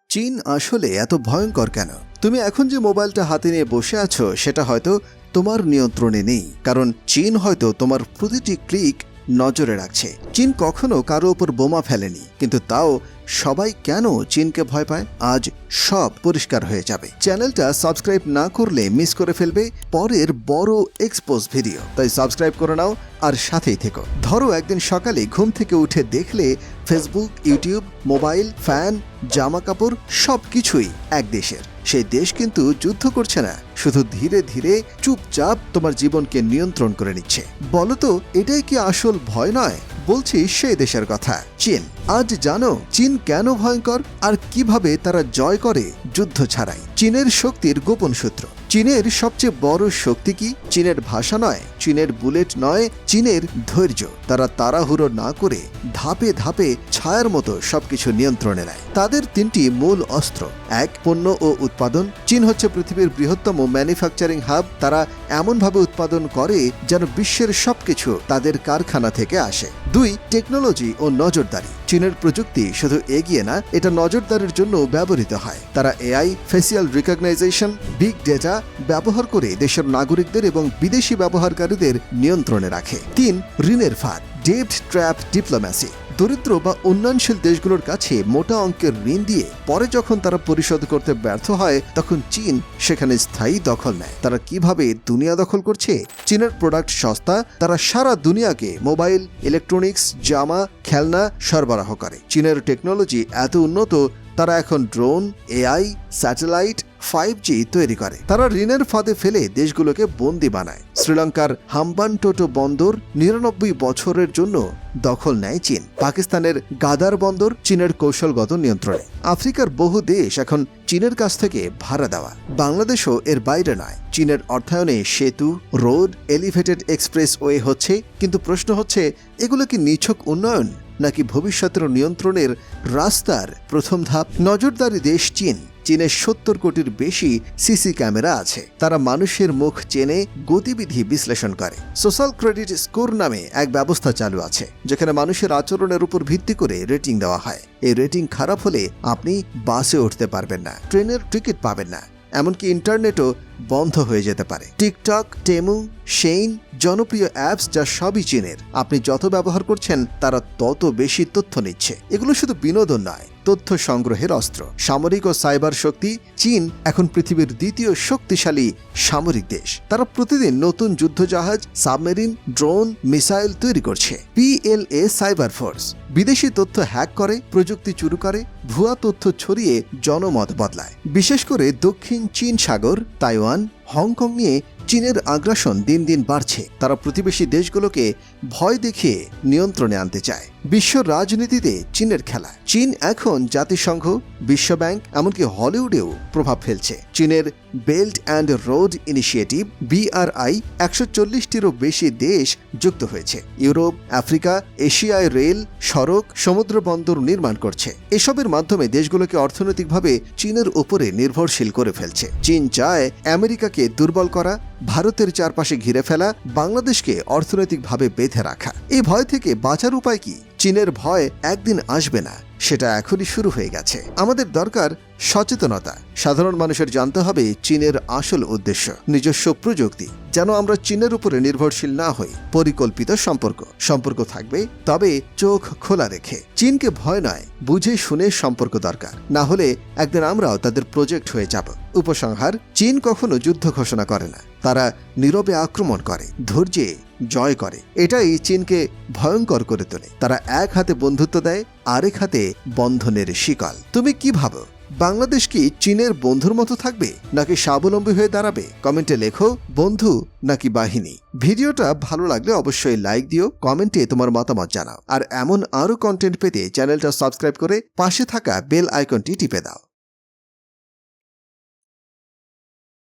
চীন আসলে এত ভয়ঙ্কর কেন? তুমি এখন যে মোবাইলটা হাতে নিয়ে বসে আছো সেটা হয়তো তোমার নিয়ন্ত্রণে নেই, কারণ চীন হয়তো তোমার প্রতিটি ক্লিক নজরে রাখছে। চীন কখনো কারো ওপর বোমা ফেলেনি, কিন্তু তাও সবাই কেন চীনকে ভয় পায় আজ সব পরিষ্কার হয়ে যাবে। চ্যানেলটা সাবস্ক্রাইব না করলে মিস করে ফেলবে পরের বড় এক্সপোজ ভিডিও, তাই সাবস্ক্রাইব করে নাও আর সাথেই থেকো। ধরো একদিন সকালে ঘুম থেকে উঠে দেখলে ফেসবুক, ইউটিউব, মোবাইল, ফ্যান, জামা কাপড় সবকিছুই এক দেশের। সেই দেশ কিন্তু যুদ্ধ করছে না, শুধু ধীরে ধীরে চুপচাপ তোমার জীবনকে নিয়ন্ত্রণ করে নিচ্ছে। বলো তো, এটাই কি আসল ভয় নয়? বলছি সেই দেশের কথা, চীন। আজ জানো চীন কেন ভয়ঙ্কর আর কিভাবে তারা জয় করে যুদ্ধ ছাড়াই। চীনের শক্তির গোপন সূত্র। চীনের সবচেয়ে বড় শক্তি কি? চীনের ভাষা নয়, চীনের বুলেট নয়, চীনের ধৈর্য। তারা তাড়াহুড়ো না করে ধাপে ধাপে ছায়ার মতো সবকিছু নিয়ন্ত্রণে নেয়। তাদের তিনটি মূল অস্ত্র। এক, পণ্য ও উৎপাদন। চীন হচ্ছে পৃথিবীর বৃহত্তম ম্যানুফ্যাকচারিং হাব। তারা এমনভাবে উৎপাদন করে যেন বিশ্বের সবকিছু তাদের কারখানা থেকে আসে। দুই, টেকনোলজি ও নজরদারি। চীনের প্রযুক্তি শুধু এগিয়ে না, এটা নজরদারির জন্য ব্যবহৃত হয়। তারা AI, facial recognition, big data ব্যবহার করে দেশের নাগরিকদের এবং বিদেশি ব্যবহারকারীদের নিয়ন্ত্রণে রাখে। তিন, ঋণের ফাঁদ, ডেট ট্র্যাপ ডিপ্লোম্যাসি। দরিদ্র বা উন্নয়নশীল দেশগুলোর কাছে মোটা অঙ্কের ঋণ দিয়ে পরে যখন তারা পরিশোধ করতে ব্যর্থ হয়, তখন চীন সেখানে স্থায়ী দখল নেয়। তারা কিভাবে দুনিয়া দখল করছে? চীনের প্রোডাক্ট সস্তা, তারা সারা দুনিয়াকে মোবাইল, ইলেকট্রনিক্স, জামা, খেলনা সরবরাহ করে। চীনের টেকনোলজি এত উন্নত, তারা এখন ড্রোন, এআই, স্যাটেলাইট, 5G তৈরি করে। তারা ঋণের ফাঁদে ফেলে দেশগুলোকে বন্দী বানায়। শ্রীলঙ্কার হাম্বানটোটো বন্দর 99 বছরের জন্য দখল নেয় চীন। পাকিস্তানের গাদার বন্দর চীনের কৌশলগত নিয়ন্ত্রণে। আফ্রিকার বহু দেশ এখন চীনের কাছ থেকে ভাড়া দেওয়া। বাংলাদেশও এর বাইরে নয়। চীনের অর্থায়নে সেতু, রোড, এলিভেটেড এক্সপ্রেসওয়ে হচ্ছে, কিন্তু প্রশ্ন হচ্ছে, এগুলো কি নিছক উন্নয়ন নাকি ভবিষ্যতের নিয়ন্ত্রণের রাস্তার প্রথম ধাপ? নজরদারি দেশ চীন। চীনের 70 কোটির বেশি সিসি ক্যামেরা আছে। তারা মানুষের মুখ চেনে, গতিবিধি বিশ্লেষণ করে। সোশ্যাল ক্রেডিট স্কোর নামে এক ব্যবস্থা চালু আছে, যেখানে মানুষের আচরণের উপর ভিত্তি করে রেটিং দেওয়া হয়। এই রেটিং খারাপ হলে আপনি বাসে উঠতে পারবেন না, ট্রেনের টিকিট পাবেন না, এমনকি ইন্টারনেটও বন্ধ হয়ে যেতে পারে। টিকটক, টেমু, শেইন জনপ্রিয় অ্যাপস, যা সবই চীনের। আপনি যত ব্যবহার করছেন তারা তত বেশি তথ্য নিচ্ছে। এগুলো শুধু বিনোদন নয়, তথ্য সংগ্রহের অস্ত্র। সামরিক ও সাইবার শক্তি। চীন এখন পৃথিবীর দ্বিতীয় শক্তিশালী সামরিক দেশ। তারা প্রতিদিন নতুন যুদ্ধজাহাজ, সাবমেরিন, ড্রোন, মিসাইল তৈরি করছে। PLA সাইবার ফোর্স বিদেশি তথ্য হ্যাক করে, প্রযুক্তি চুরি করে, ভুয়া তথ্য ছড়িয়ে জনমত বদলায়। বিশেষ করে দক্ষিণ চীন সাগর, তাইওয়ান, হংকং নিয়ে চীনের আগ্রাসন দিন দিন বাড়ছে। তারা প্রতিবেশী দেশগুলোকে ভয় দেখিয়ে নিয়ন্ত্রণে আনতে চায়। বিশ্ব রাজনীতিতে চীনের খেলা। চীন এখন জাতিসংঘ, বিশ্বব্যাংক, এমনকি হলিউডেও প্রভাব ফেলছে। চীনের belt and road initiative BRI 140টিরও বেশি দেশ যুক্ত হয়েছে। ইউরোপ, আফ্রিকা, এশিয়ায় রেল, সড়ক, সমুদ্র বন্দর নির্মাণ করছে। এসবের মাধ্যমে দেশগুলোকে অর্থনৈতিকভাবে চীনের উপরে নির্ভরশীল করে ফেলছে। চীন চায় আমেরিকাকে দুর্বল করা, ভারতের চারপাশে ঘিরে ফেলা, বাংলাদেশকে অর্থনৈতিকভাবে বেঁধে রাখা। এই ভয় থেকে বাঁচার উপায় কি? চীনের ভয় একদিন আসবে না, সেটা এখনই শুরু হয়ে গেছে। আমাদের দরকার সচেতনতা। সাধারণ মানুষের জানতে হবে চীনের আসল উদ্দেশ্য। নিজস্ব প্রযুক্তি, যেন আমরা চীনের উপরে নির্ভরশীল না হই। পরিকল্পিত সম্পর্ক থাকবে, তবে চোখ খোলা রেখে। চীনকে ভয় নয়, বুঝে শুনে সম্পর্ক দরকার। না হলে একদিন আমরাও তাদের প্রজেক্ট হয়ে যাব। উপসংহার: চীন কখনো যুদ্ধ ঘোষণা করে না, তারা নীরবে আক্রমণ করে, ধৈর্যে জয় করে। এটাই চীনকে ভয়ঙ্কর করে তোলে। তারা এক হাতে বন্ধুত্ব দেয়, আরেক হাতে বন্ধনের শিকল। তুমি কি ভাবো? বাংলাদেশ কি চীনের বন্ধুর মতো থাকবে নাকি স্বাবলম্বী হয়ে দাঁড়াবে? কমেন্টে লেখো, বন্ধু নাকি বাহিনী। ভিডিওটা ভালো লাগলে অবশ্যই লাইক দিও, কমেন্টে তোমার মতামত জানাও। আর এমন আরো কন্টেন্ট পেতে চ্যানেলটা সাবস্ক্রাইব করে পাশে থাকা বেল আইকনটি টিপে দাও।